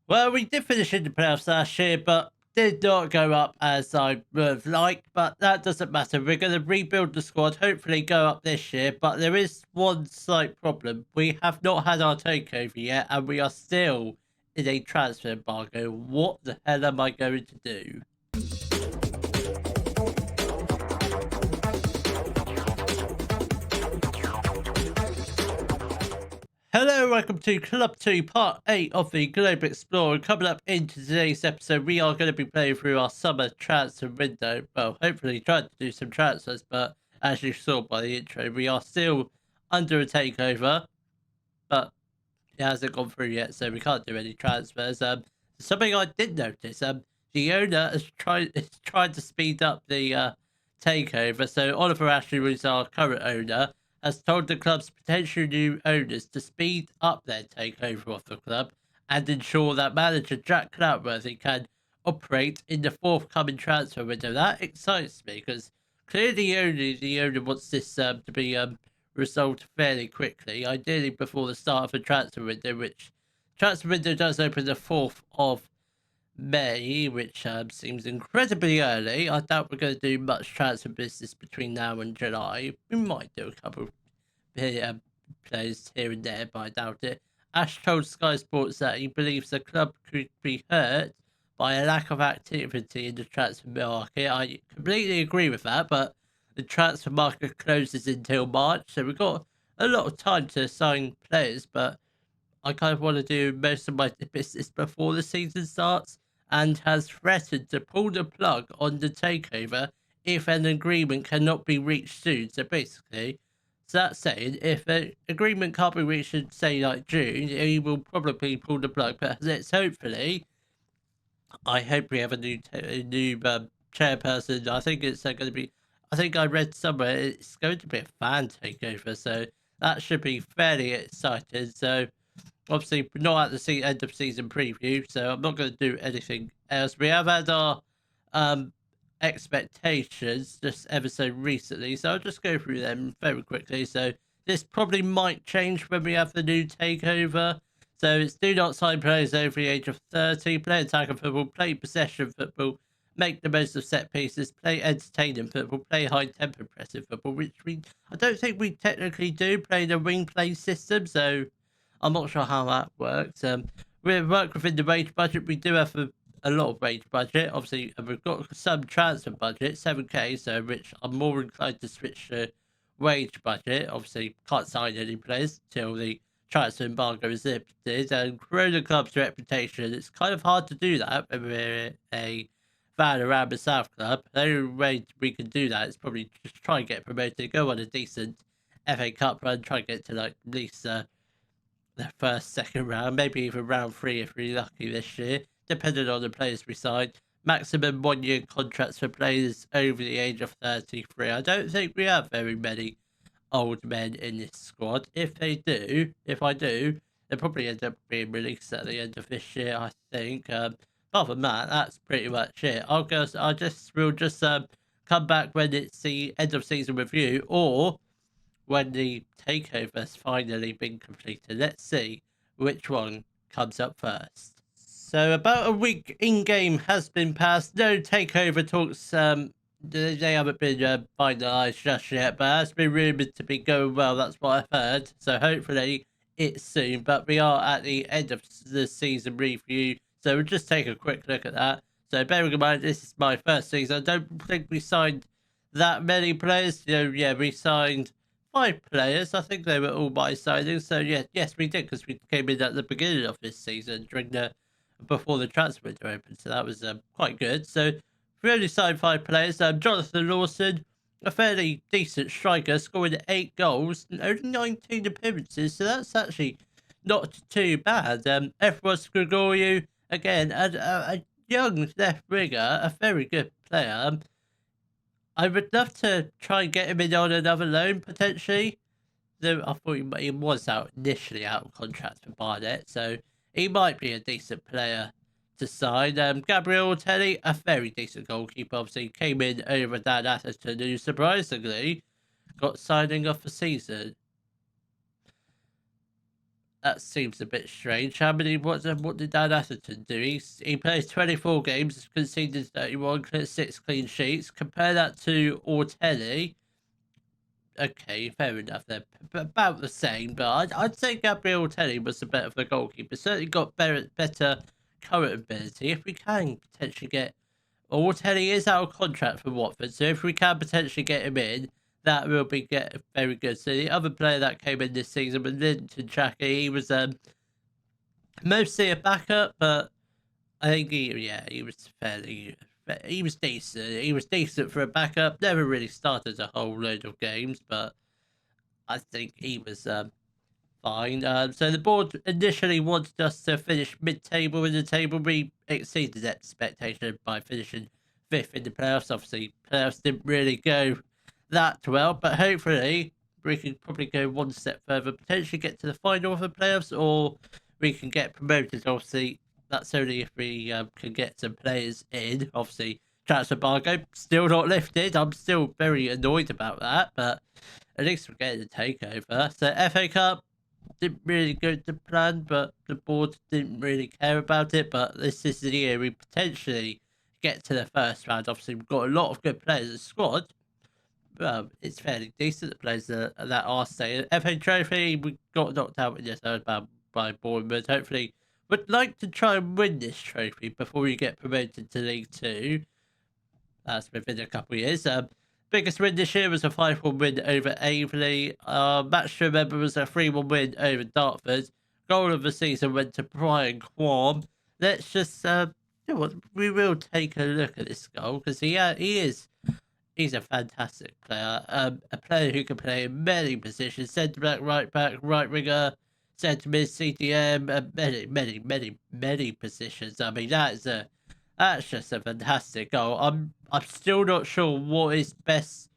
Well, we did finish in the playoffs last year, but did not go up as I would have liked. But that doesn't matter. We're going to rebuild the squad, hopefully go up this year. But there is one slight problem. We have not had our takeover yet, and we are still in a transfer embargo. What the hell am I going to do? Hello, welcome to Club 2, Part 8 of the Globe Explorer. Coming up into today's episode, we are going to be playing through our summer transfer window. Well, hopefully trying to do some transfers, but as you saw by the intro, we are still under a takeover, but it hasn't gone through yet, so we can't do any transfers. Something I did notice, the owner is trying to speed up the takeover. So Oliver Ashley, who's our current owner, has told the club's potential new owners to speed up their takeover of the club and ensure that manager Jack Cloutworthy can operate in the forthcoming transfer window. That excites me because clearly only the owner wants this to be resolved fairly quickly, ideally before the start of the transfer window, which transfer window does open the 4th of May, which seems incredibly early. I doubt we're going to do much transfer business between now and July. We might do a couple of players here and there, but I doubt it. Ash told Sky Sports that he believes the club could be hurt by a lack of activity in the transfer market. I completely agree with that, but the transfer market closes until March, so we've got a lot of time to sign players, but I kind of want to do most of my business before the season starts, and has threatened to pull the plug on the takeover if an agreement cannot be reached soon. So basically, so that's saying if an agreement can't be reached in, say, like June, he will probably pull the plug. But let's hopefully, I hope we have a new chairperson. I think it's going to be. I think I read somewhere it's going to be a fan takeover, so that should be fairly exciting. So obviously, we're not at the end of season preview, so I'm not going to do anything else. We have had our expectations just ever so recently, so I'll just go through them very quickly. So this probably might change when we have the new takeover. So it's do not sign players over the age of 30, play attacking football, play possession football, make the most of set pieces, play entertaining football, play high tempo pressing football, which I don't think we technically do, play the wing play system, so I'm not sure how that works. We work within the wage budget. We do have a lot of wage budget. Obviously, and we've got some transfer budget, 7k, so which I'm more inclined to switch to wage budget. Obviously, can't sign any players till the transfer embargo is lifted and grow the club's reputation. It's kind of hard to do that when we're a van around the South club. The only way we can do that is probably just try and get promoted, go on a decent FA Cup run, try and get to like at least the first, second round, maybe even round 3 if we're lucky this year, depending on the players we sign. Maximum 1-year contracts for players over the age of 33. I don't think we have very many old men in this squad. If I do, they'll probably end up being released at the end of this year, I think. Apart from that, that's pretty much it. We'll just come back when it's the end of season review, or when the takeover has finally been completed. Let's see which one comes up first. So about a week in-game has been passed. No takeover talks. They haven't been finalised just yet, but it has been rumoured to be going well. That's what I've heard. So hopefully it's soon. But we are at the end of the season review, so we'll just take a quick look at that. So bearing in mind this is my first season, I don't think we signed that many players. Yeah, we signed 5 players. I think they were all my signings. So yes, we did, because we came in at the beginning of this season before the transfer window opened. So that was quite good. So we only signed 5 players. Jonathan Lawson, a fairly decent striker, scoring 8 goals and only 19 appearances. So that's actually not too bad. Efros Gregorio, again, a young left winger, a very good player. I would love to try and get him in on another loan, potentially. Though I thought he was initially out of contract for Barnet, so he might be a decent player to sign. Gabriel Telly, a very decent goalkeeper, obviously came in over Dan Atherton, who surprisingly got signing off the season. That seems a bit strange. What did Dan Atherton do? He plays 24 games, conceded 31, 6 clean sheets. Compare that to Ortelli. Okay, fair enough. They're about the same, but I'd say Gabriel Ortelli was the better of the goalkeeper. Certainly got better current ability. If we can potentially get Ortelli is out of contract for Watford, so if we can potentially get him in, that will be very good. So the other player that came in this season was Linton Chaka. He was mostly a backup, but I think he was he was decent. He was decent for a backup. Never really started a whole load of games, but I think he was fine. So the board initially wanted us to finish mid-table in the table. We exceeded expectation by finishing fifth in the playoffs. Obviously, playoffs didn't really go that well, but hopefully we can probably go one step further, potentially get to the final of the playoffs, or we can get promoted. Obviously, that's only if we can get some players in. Obviously, transfer embargo still not lifted. I'm still very annoyed about that, but at least we're getting the takeover. So FA Cup didn't really go to plan, but the board didn't really care about it. But this is the year we potentially get to the first round. Obviously, we've got a lot of good players in the squad. It's fairly decent. The players that are staying. FA Trophy, we got knocked out in the third round by Bournemouth. Hopefully, would like to try and win this trophy before we get promoted to League Two. That's within a couple of years. Biggest win this year was a 5-1 win over Aveley. Match to remember was a 3-1 win over Dartford. Goal of the season went to Brian Quam. Let's just, we will take a look at this goal because he's a fantastic player. A player who can play in many positions: centre back, right winger, centre mid, CDM, many positions. I mean, that's just a fantastic goal. I'm still not sure what his best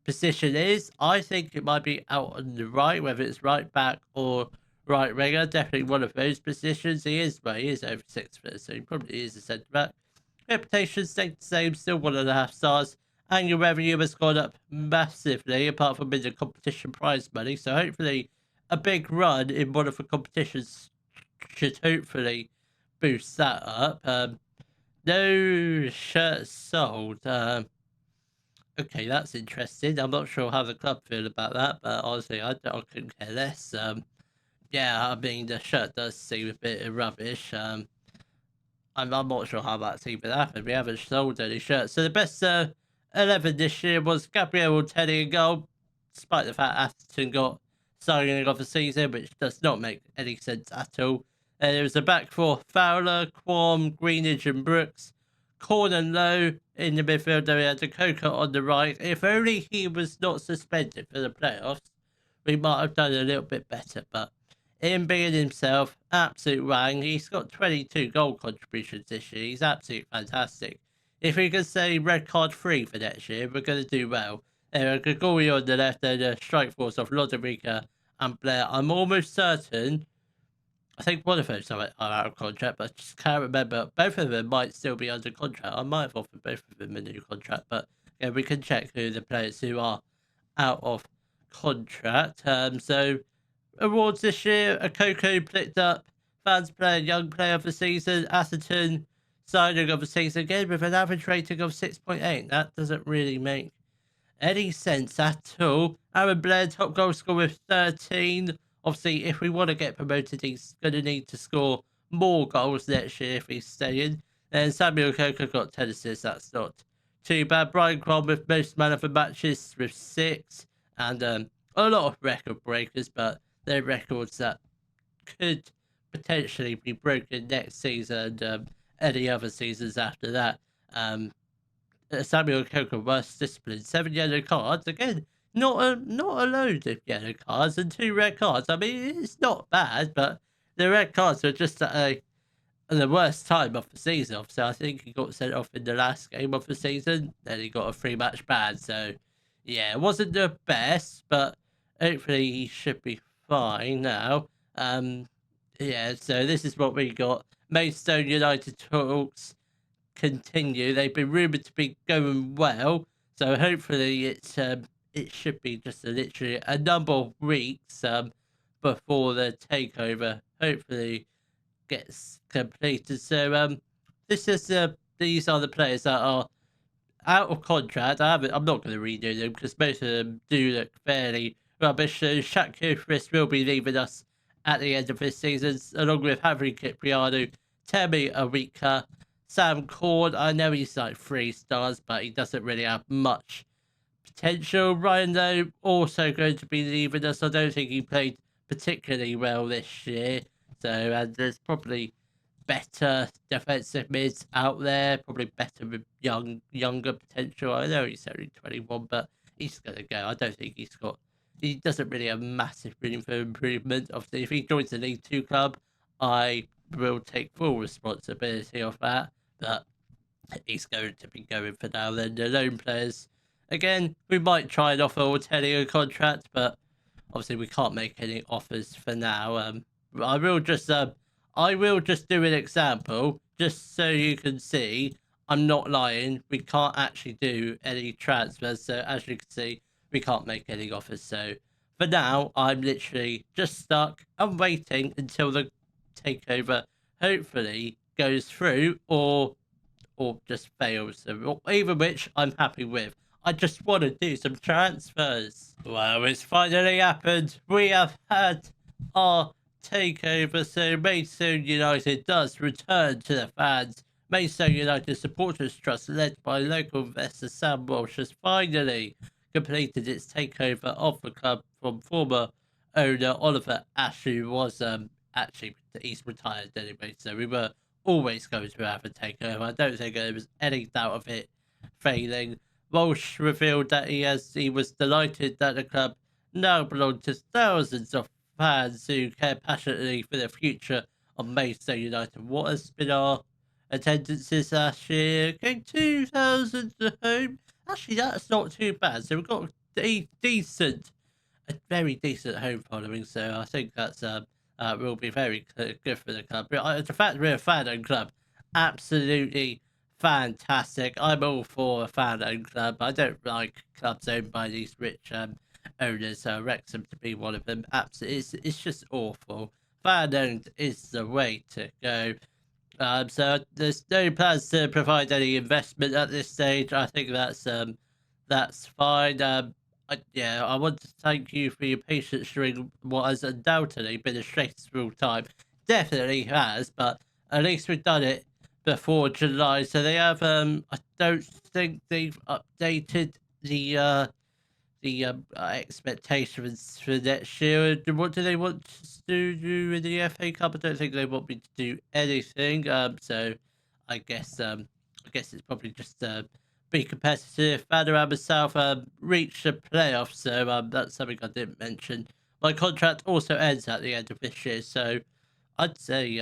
position is. I think it might be out on the right, whether it's right back or right winger. Definitely one of those positions. He is over 6 foot, so he probably is a centre back. Reputation stayed the same, still 1.5 stars. Annual revenue has gone up massively, apart from in the competition prize money. So hopefully, a big run in one of the competitions should hopefully boost that up. No shirts sold. Okay, that's interesting. I'm not sure how the club feel about that, but honestly, I couldn't care less. Yeah, I mean, the shirt does seem a bit rubbish. I'm not sure how that's even happened. We haven't sold any shirts. So the best 11 this year was Gabriel Ortelli in goal, despite the fact Atherton got signing of the season, which does not make any sense at all. There was a back four: Fowler, Quam, Greenidge and Brooks. Corn and Lowe in the midfield. We had the Coca on the right. If only he was not suspended for the playoffs, we might have done a little bit better. But him being himself, absolute wang. He's got 22 goal contributions this year. He's absolutely fantastic. If we can say red card free for next year, we're going to do well. There are Gregorio on the left and the strike force of Loderica and Blair. I'm almost certain, I think one of those are out of contract, but I just can't remember. Both of them might still be under contract. I might have offered both of them a new contract, but yeah, we can check who the players who are out of contract. So awards this year: a Coco picked up fans player, young player of the season. Atherton signing of the season again with an average rating of 6.8. That doesn't really make any sense at all. Aaron Blair, top goal scorer with 13. Obviously, if we want to get promoted, he's going to need to score more goals next year if he's staying. Then Samuel Coker got 10 assists. That's not too bad. Brian Crom with most man of the matches with 6. And a lot of record breakers, but they're records that could potentially be broken next season and any other seasons after that. Samuel Coker worst discipline, 7 yellow cards. Again, not a load of yellow cards and 2 red cards. I mean, it's not bad, but the red cards are just at the worst time of the season. Obviously, I think he got sent off in the last game of the season. Then he got a 3-match ban. So, yeah, it wasn't the best, but hopefully he should be fine now. Yeah, so this is what we got. Maidstone United talks continue. They've been rumoured to be going well, so hopefully it should be just literally a number of weeks before the takeover hopefully gets completed. So these are the players that are out of contract. I'm not going to redo them because most of them do look fairly rubbish. So Shaq Chris will be leaving us at the end of this season, along with Harry Cipriano, Temi Arika, Sam Cord. I know he's like 3 stars, but he doesn't really have much potential. Ryan though also going to be leaving us. I don't think he played particularly well this year. So and there's probably better defensive mids out there, probably better with younger potential. I know he's only 21, but he's gonna go. I don't think he doesn't really have massive room for improvement. Obviously, if he joins the League Two club, I will take full responsibility of that. But he's going to be going for now. Then the loan players, again, we might try and offer Ortelli a contract, but obviously we can't make any offers for now. I will just do an example just so you can see I'm not lying. We can't actually do any transfers, so as you can see, we can't make any offers. So for now, I'm literally just stuck. I'm waiting until the takeover hopefully goes through or just fails, so either which I'm happy with. I just want to do some transfers. Well, it's finally happened. We have had our takeover, so Maidstone United does return to the fans. Maidstone United Supporters Trust, led by local investor Sam Walsh, has finally completed its takeover of the club from former owner Oliver Ash, who was actually he's retired anyway, so we were always going to have a takeover. I don't think there was any doubt of it failing. Walsh revealed that he was delighted that the club now belonged to thousands of fans who care passionately for the future of Maidstone United. What has been our attendances last year? Getting 2,000 at home. Actually, that's not too bad. So we've got a very decent home following. So I think that's will be very good for the club. The fact we're a fan-owned club, absolutely fantastic. I'm all for a fan-owned club. I don't like clubs owned by these rich owners. Wrexham to be one of them. Absolutely, it's just awful. Fan-owned is the way to go. So there's no plans to provide any investment at this stage. I think that's fine. I want to thank you for your patience during what has undoubtedly been a stressful time. Definitely has, but at least we've done it before July. So they have. I don't think they've updated the expectations for next year. What do they want to do in the FA Cup? I don't think they want me to do anything. So I guess it's probably just be competitive. Vanderham South reached the playoffs, so that's something I didn't mention. My contract also ends at the end of this year, so I'd say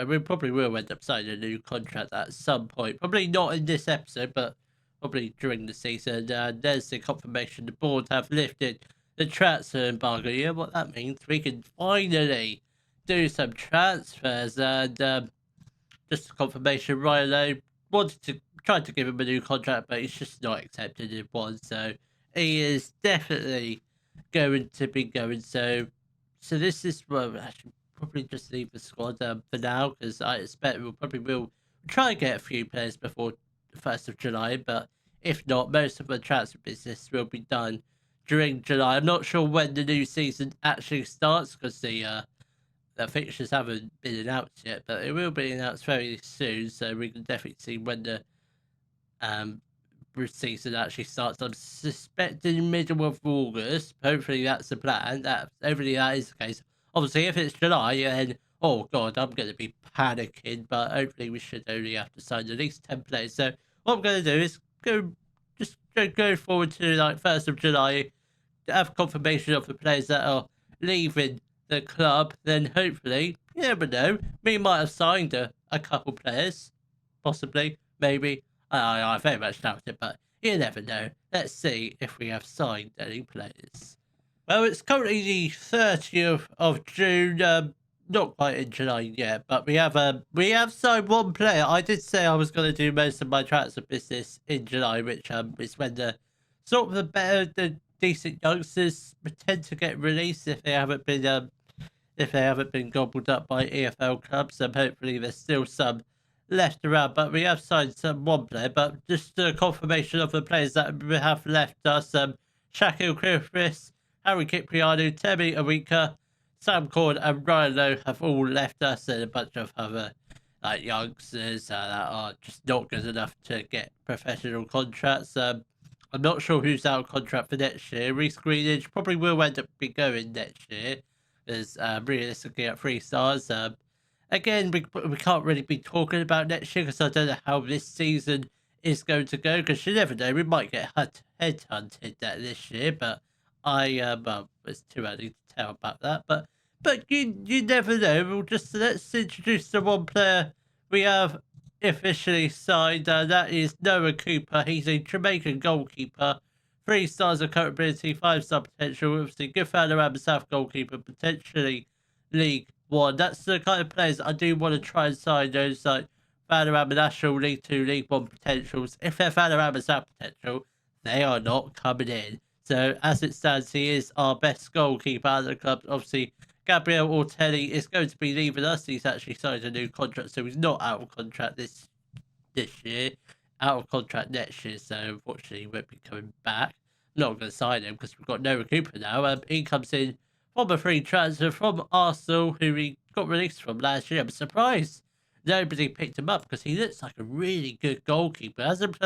we probably will end up signing a new contract at some point. Probably not in this episode, but probably during the season. There's the confirmation the board have lifted the transfer embargo. Yeah, what that means, we can finally do some transfers. And just a confirmation, Ryan wanted to try to give him a new contract, but he's just not accepted it one. So he is definitely going to be going. So this is well, I should probably just leave the squad for now because I expect we'll probably try and get a few players before the 1st of July, but if not, most of the transfer business will be done during July. I'm not sure when the new season actually starts because the fixtures haven't been announced yet, but it will be announced very soon, so we can definitely see when the season actually starts. I'm suspecting middle of August. Hopefully that's the plan. Hopefully that is the case. Obviously, if it's July, then oh god, I'm going to be panicking. But hopefully, we should only have to sign at least 10 players. So what I'm going to do is go forward to like 1st of July, have confirmation of the players that are leaving the club. Then hopefully, you never know, we might have signed a couple players, possibly, maybe. I very much doubt it, but you never know. Let's see if we have signed any players. Well, it's currently the 30th of June. Not quite in July yet, but we have signed one player. I did say I was going to do most of my transfer business in July, which is when the decent youngsters tend to get released if they haven't been if they haven't been gobbled up by EFL clubs. Hopefully there's still some left around, but we have signed one player, but just a confirmation of the players that we have left us. Shaquille Chris, Harry Kipriano, Temi Awika, Sam Cord and Ryan Lowe have all left us, and a bunch of other youngsters that are just not good enough to get professional contracts. I'm not sure who's out of contract for next year. Reece Greenidge probably will end up be going next year, as realistically at 3 stars. Again, we can't really be talking about next year because I don't know how this season is going to go, because you never know, we might get headhunted this year, but well, it's too early to tell about that. But you never know. Let's introduce the one player we have officially signed. That is Noah Cooper. He's a Jamaican goalkeeper. 3 stars of current ability, 5-star potential. Obviously, good fan around the South goalkeeper, potentially League One. That's the kind of players I do want to try and sign. Those like Vanarama National, League Two, League One potentials. If they're Vanarama South potential, they are not coming in. So as it stands, he is our best goalkeeper out of the club. Obviously, Gabriel Ortelli is going to be leaving us. He's actually signed a new contract, so he's not out of contract this year. Out of contract next year, so unfortunately he won't be coming back. Not going to sign him because we've got Noah Cooper now. He comes in from a free transfer from Arsenal, who he got released from last year. I'm surprised nobody picked him up because he looks like a really good goalkeeper. Hasn't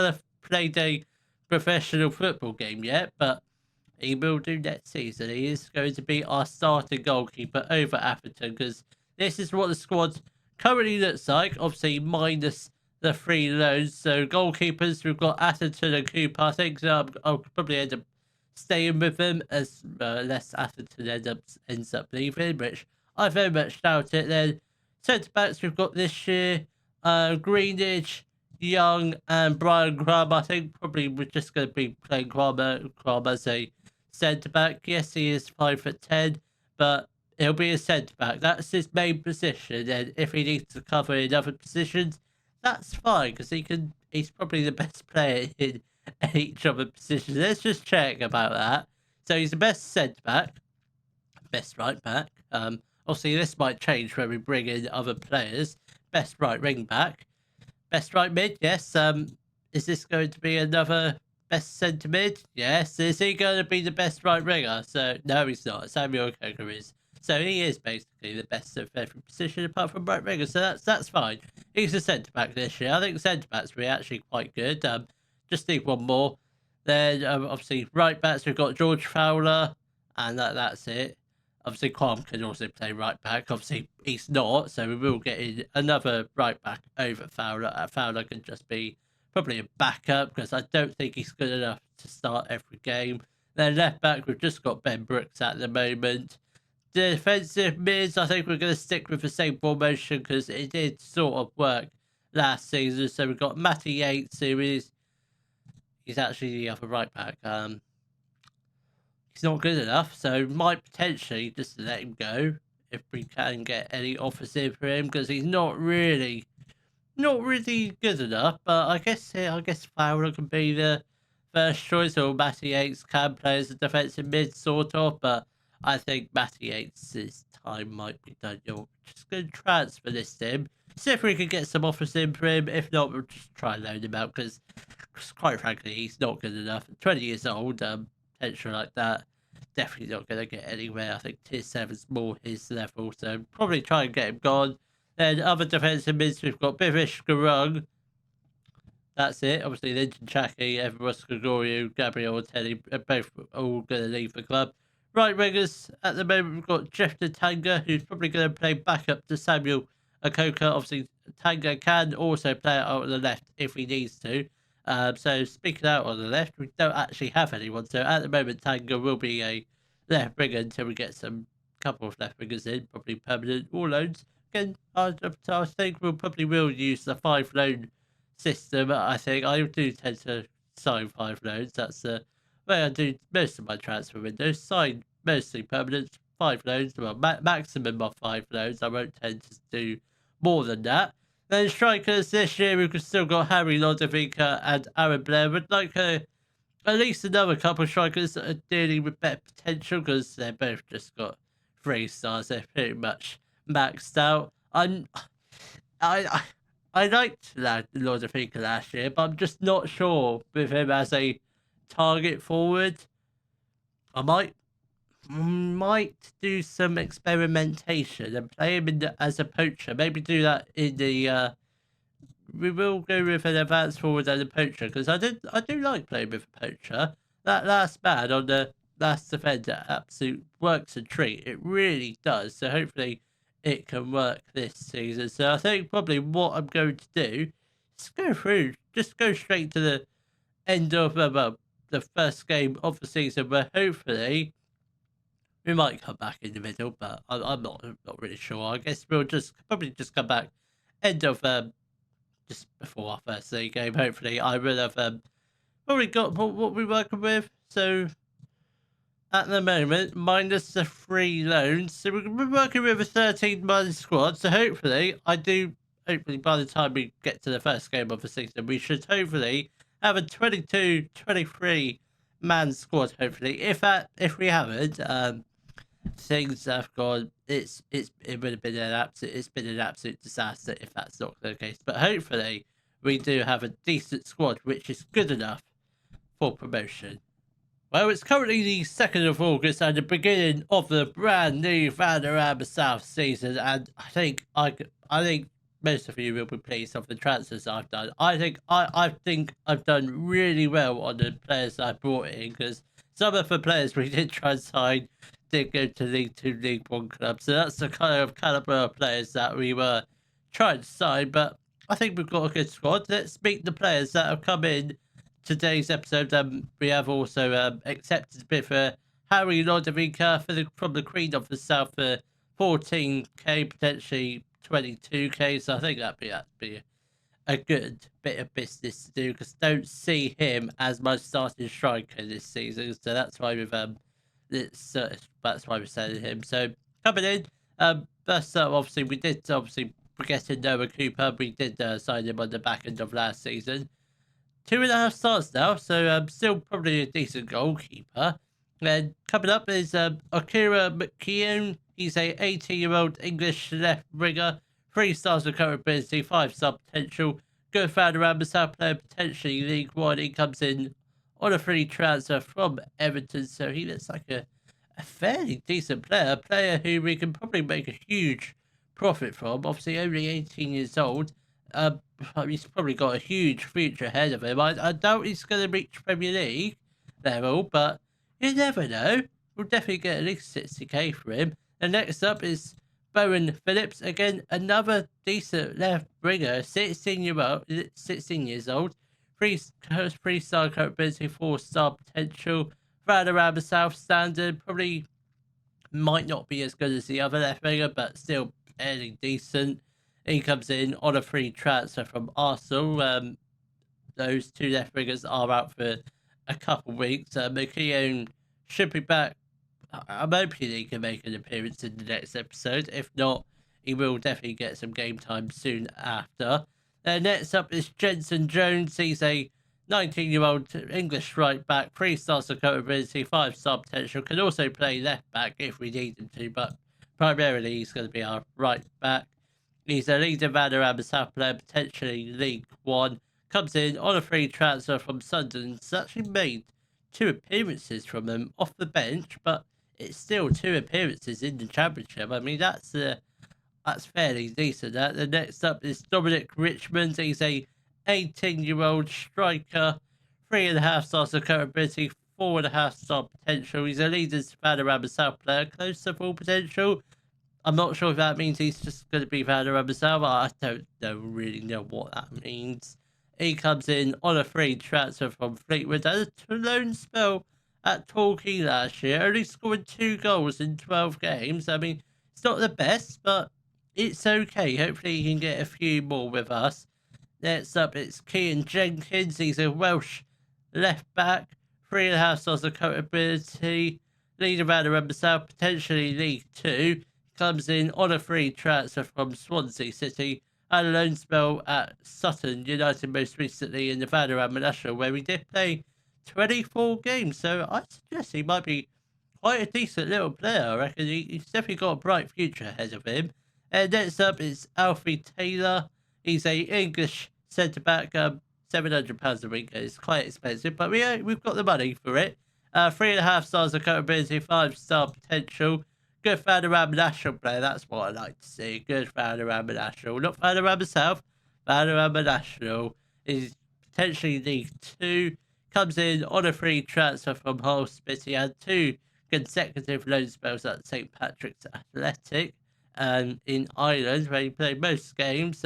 played a professional football game yet, but he will do next season. He is going to be our starting goalkeeper over Atherton, because this is what the squad currently looks like. Obviously, minus the 3 loans. So goalkeepers, we've got Atherton and Cooper. I think I'll probably end up staying with them as unless Atherton ends up leaving, which I very much doubt it. Then centre backs we've got this year, Greenidge, Young, and Brian Crum. I think probably we're just going to be playing Crum as a centre back. Yes, he is 5'10", but he'll be a centre back. That's his main position, and if he needs to cover in other positions, that's fine, because he's probably the best player in each other positions. Let's just check about that. So he's the best centre back, best right back. Obviously this might change when we bring in other players. Best right wing back, best right mid. Yes. Is this going to be another best centre mid? Yes. Is he going to be the best right winger? So no, he's not. Samuel Coker is. So he is basically the best of every position apart from right winger. So that's fine. He's a centre back this year. I think centre backs were actually quite good. Just need one more. Then obviously right backs we've got George Fowler, and that's it. Obviously Quam can also play right back. Obviously he's not, so we will get in another right back over Fowler. Fowler can just be probably a backup, because I don't think he's good enough to start every game. Then left back we've just got Ben Brooks at the moment. Defensive mids, I think we're going to stick with the same formation because it did sort of work last season. So we've got Matty Yates, who he's actually the other right back. He's not good enough, so might potentially just let him go if we can get any offers in for him, because he's not really good enough. But I guess Fowler can be the first choice, or Matty Yates can play as a defensive mid sort of, but I think Matty Yates' time might be done. You're just going to transfer this to him. See if we can get some offers in for him. If not, we'll just try and loan him out, because quite frankly, he's not good enough. 20 years old, potential like that, definitely not going to get anywhere. I think tier 7's more his level, so probably try and get him gone. Then other defensive mids, we've got Bivish Garung. That's it. Obviously, Linton Chaki, Everest Gregorio, Gabriel Ortelli are both all going to leave the club. Right wingers, at the moment, we've got Jeff Tanga, who's probably going to play backup to Samuel Akoka. Obviously, Tanga can also play out on the left if he needs to. So, speaking out on the left, we don't actually have anyone. So, at the moment, Tanga will be a left winger until we get some couple of left wingers in, probably permanent or loans. Again, I think we probably will use the 5 loan system. I think I do tend to sign 5 loans. That's the way I do most of my transfer windows. Sign mostly permanent, 5 loans. Well, maximum of 5 loans. I won't tend to do more than that. Then strikers this year, we've still got Harry Lodovica and Aaron Blair. Would like at least another couple of strikers that are dealing with better potential, because they're both just got 3 stars. They're pretty much maxed out. I I liked Lord of Finka last year, but I'm just not sure with him as a target forward. I might do some experimentation and play him as a poacher. Maybe do that in the. We will go with an advanced forward and a poacher because I do like playing with a poacher. That last man on the last defender absolute works a treat. It really does. So hopefully it can work this season. So I think probably what I'm going to do is go through, just go straight to the end of the first game of the season where hopefully we might come back in the middle, but I'm not really sure. I guess we'll probably just come back end of just before our first league game. Hopefully, I will have probably got what we're working with. So at the moment, minus the 3 loans, so we're working with a 13-man squad. So hopefully, hopefully by the time we get to the first game of the season, we should hopefully have a 22, 23-man squad. Hopefully, if we haven't, things have gone. It would have been an absolute disaster if that's not the case. But hopefully, we do have a decent squad, which is good enough for promotion. Well, it's currently the 2nd of August and the beginning of the brand new Vanderham South season, and I think most of you will be pleased with the transfers I've done. I think I've done really well on the players I brought in because some of the players we did try and sign did go to League 2, League 1 clubs. So that's the kind of caliber of players that we were trying to sign. But I think we've got a good squad. Let's meet the players that have come in today's episode. We have also accepted a bid for Harry Lodovica from the Queen of the South for 14k, potentially 22k. So I think that'd be a good bit of business to do because don't see him as my starting striker this season. So that's why that's why we're selling him. So coming in, first up, obviously we did we're getting Noah Cooper. We did sign him on the back end of last season. 2.5 stars now, so still probably a decent goalkeeper. Then coming up is Akira McKeown. He's a 18-year-old English left winger. 3 stars of current ability, 5-star potential. Good fan around the South player, potentially League 1. He comes in on a free transfer from Everton, so he looks like a fairly decent player. A player who we can probably make a huge profit from. Obviously, only 18 years old. He's probably got a huge future ahead of him. I doubt he's going to reach Premier League level, but you never know. We'll definitely get at least 60k for him. And next up is Bowen Phillips. Again, another decent left winger, 16 years old. 3-star current ability, 4-star potential. Right around the South standard. Probably might not be as good as the other left winger, but still fairly decent. He comes in on a free transfer from Arsenal. Those 2 left wingers are out for a couple of weeks. McKeown should be back. I'm hoping he can make an appearance in the next episode. If not, he will definitely get some game time soon after. Next up is Jensen Jones. He's a 19-year-old English right back, 3 stars of capability, 5-star potential. Can also play left back if we need him to, but primarily he's going to be our right back. He's a leader Vanderham South player, potentially League 1. Comes in on a free transfer from Sunderland. He's actually made 2 appearances from them off the bench, but it's still 2 appearances in the Championship. I mean, that's fairly decent. The next up is Dominic Richmond. He's a 18-year-old striker, 3.5 stars of current ability, 4.5-star potential. He's a leaders Vanderham South player, close to full potential. I'm not sure if that means he's just going to be Vanderham South. I don't really know what that means. He comes in on a free transfer from Fleetwood. Had a loan spell at Torquay last year, only scoring 2 goals in 12 games. I mean, it's not the best, but it's okay. Hopefully he can get a few more with us. Next up, it's Kean Jenkins. He's a Welsh left back, 3.5 stars of current ability, leader Vanderham South, potentially League 2. Comes in on a free transfer from Swansea City. Had a loan spell at Sutton United most recently in the Vanderham National, where we did play 24 games. So I suggest he might be quite a decent little player. I reckon he's definitely got a bright future ahead of him. And next up is Alfie Taylor. He's a English centre back. £700 a week. It's quite expensive, but we've got the money for it. 3.5 stars of capability, 5-star potential. Good Vanderham national player. That's what I like to see. Good Vanderham national. Not Vanderham South. Vanderham national is potentially League Two. Comes in on a free transfer from Hull City. He had 2 consecutive loan spells at St Patrick's Athletic in Ireland, where he played most games.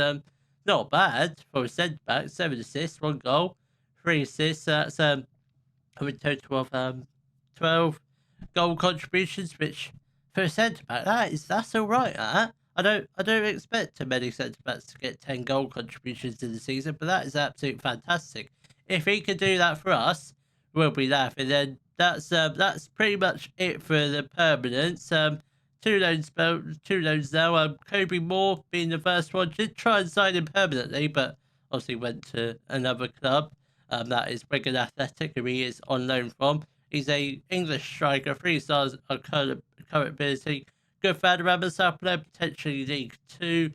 Not bad for a centre back. 7 assists, 1 goal, 3 assists. That's a total of 12 goal contributions, which for a centre back, that's all right. I don't expect too many centre backs to get 10 goal contributions in the season, but that is absolutely fantastic. If he can do that for us, we'll be laughing. Then that's pretty much it for the permanents. 2 loans now. Kobe Moore being the first one. Did try and sign him permanently, but obviously went to another club. That is Wigan Athletic, who he is on loan from. He's a English striker, 3 stars of current ability. Good fan South player, potentially League Two.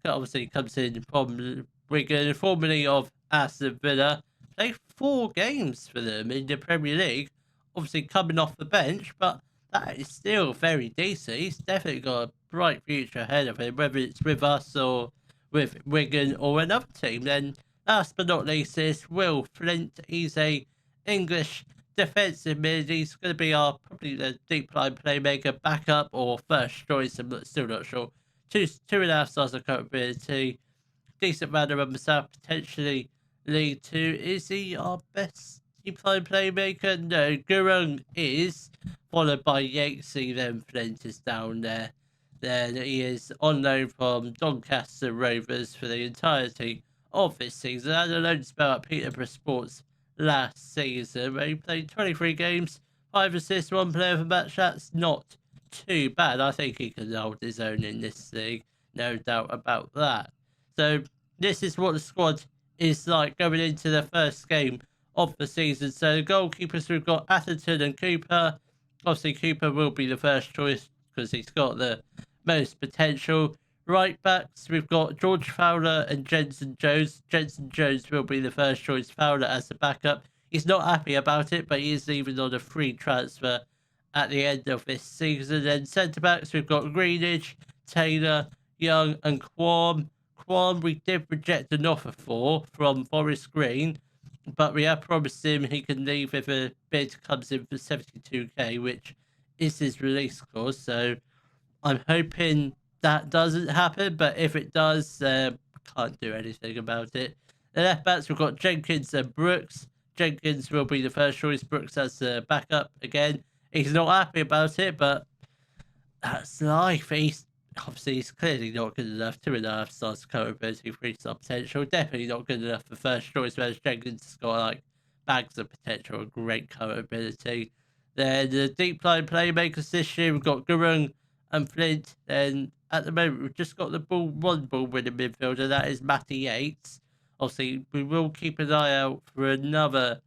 Obviously comes in from Wigan, formerly of Aston Villa. Played 4 games for them in the Premier League. Obviously coming off the bench, but that is still very decent. He's definitely got a bright future ahead of him, whether it's with us or with Wigan or another team. Then last but not least is Will Flint. He's a English defensive mid. He's going to be probably the deep line playmaker, backup or first choice. I'm still not sure. 2.5 stars of capability. Decent runner of himself, potentially League Two. Is he our best deep line playmaker? No, Gurung is, followed by Yatesy, then Flint is down there. Then he is on loan from Doncaster Rovers for the entirety of this season. Had a loan spell at Peterborough Sports last season, where he played 23 games, 5 assists, 1 player for match. That's not too bad. I think he can hold his own in this league, no doubt about that. So this is what the squad is like going into the first game of the season. So the goalkeepers, we've got Atherton and Cooper. Obviously Cooper will be the first choice because he's got the most potential. Right backs, we've got George Fowler and Jensen Jones. Jensen Jones will be the first choice, Fowler as the backup. He's not happy about it, but he is leaving on a free transfer at the end of this season. Then centre backs, we've got Greenidge, Taylor, Young, and Quam. Quam, we did reject an offer from Forest Green, but we have promised him he can leave if a bid comes in for 72k, which is his release clause. So I'm hoping that doesn't happen, but if it does, can't do anything about it. The left backs, we've got Jenkins and Brooks. Jenkins will be the first choice. Brooks as the backup again. He's not happy about it, but that's life. He's clearly not good enough. 2.5 stars current ability, 3-star potential. Definitely not good enough for first choice, whereas Jenkins has got like bags of potential, great current ability. Then the deep line playmakers this year, we've got Gurung and Flint. Then at the moment, we've just got the one ball winning midfielder, that is Matty Yates. Obviously, we will keep an eye out for another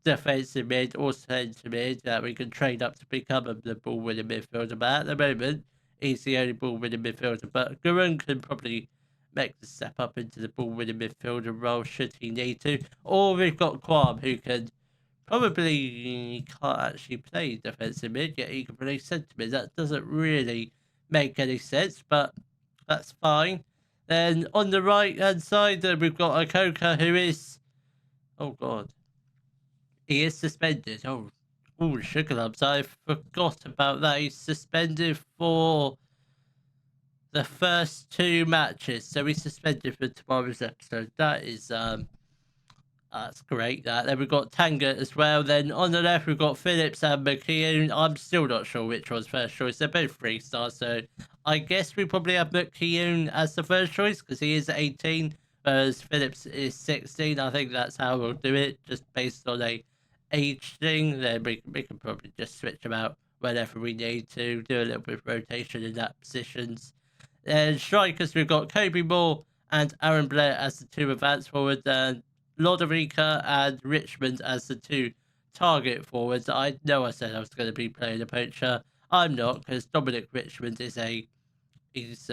defensive mid or centre mid that we can trade up to become the ball winning midfielder. But at the moment, he's the only ball winning midfielder. But Gurung can probably make the step up into the ball winning midfielder role should he need to. Or we've got Quam, who can probably can't actually play defensive mid, yet he can play centre mid. That doesn't really make any sense, but that's fine. Then on the right hand side, we've got Akoka, who is, oh god, he is suspended. Oh, sugar lumps! I forgot about that. He's suspended for the first 2 matches, so he's suspended for tomorrow's episode. That is that's great. Then we've got Tanga as well. Then on the left, we've got Phillips and McKeown. I'm still not sure which one's first choice. They're both 3-stars, so I guess we probably have McKeown as the first choice because he is 18, whereas Phillips is 16. I think that's how we'll do it, just based on a age thing. Then we can probably just switch them out whenever we need to, do a little bit of rotation in that positions. Then strikers, we've got Kobe Moore and Aaron Blair as the 2 advance forward. Loderica and Richmond as the 2 target forwards, I know I said I was going to be playing a poacher. I'm not, because Dominic Richmond is he's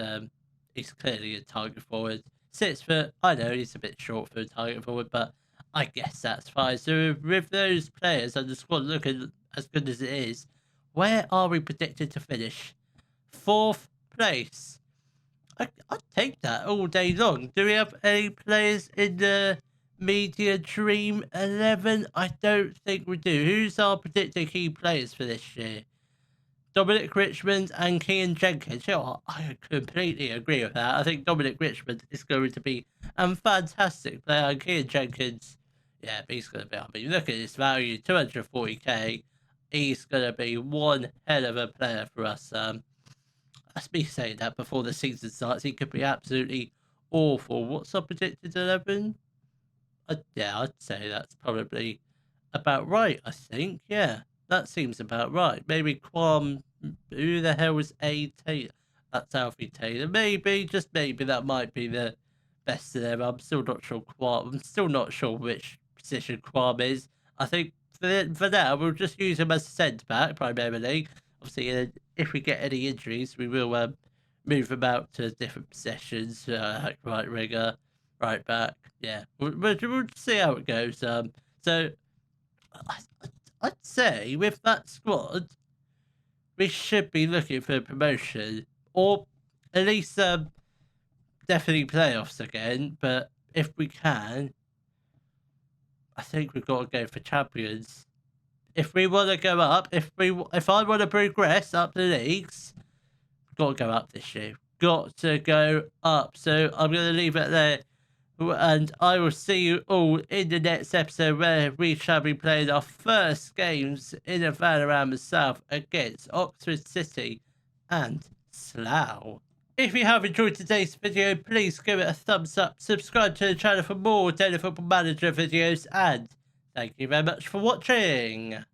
clearly a target forward. 6 foot, I know he's a bit short for a target forward, but I guess that's fine. So with those players and the squad looking as good as it is, where are we predicted to finish? 4th place. I'd take that all day long. Do we have any players in the Media Dream 11? I don't think we do. Who's our predicted key players for this year? Dominic Richmond and Kean Jenkins. You know what? I completely agree with that. I think Dominic Richmond is going to be a fantastic player. And Kean Jenkins, yeah, he's going to be. I mean, look at his value, 240k. He's going to be one hell of a player for us. That's me saying that before the season starts. He could be absolutely awful. What's our predicted 11? Yeah, I'd say that's probably about right, I think. Yeah, that seems about right. Maybe Quam. Who the hell was A. Taylor? That's Alfie Taylor. Maybe, just maybe, that might be the best of them. I'm still not sure I'm still not sure which position Quam is. I think for now, we'll just use him as a centre back, primarily. Obviously, if we get any injuries, we will move him out to different positions, like right winger, right back. Yeah, we'll see how it goes. So I'd say with that squad, we should be looking for a promotion, or at least definitely playoffs again. But if we can, I think we've got to go for champions. If we want to go up, if I want to progress up the leagues, got to go up this year. Got to go up. So I'm going to leave it there. And I will see you all in the next episode, where we shall be playing our first games in a Valorant South against Oxford City and Slough. If you have enjoyed today's video, please give it a thumbs up, subscribe to the channel for more Daily Football Manager videos, and thank you very much for watching.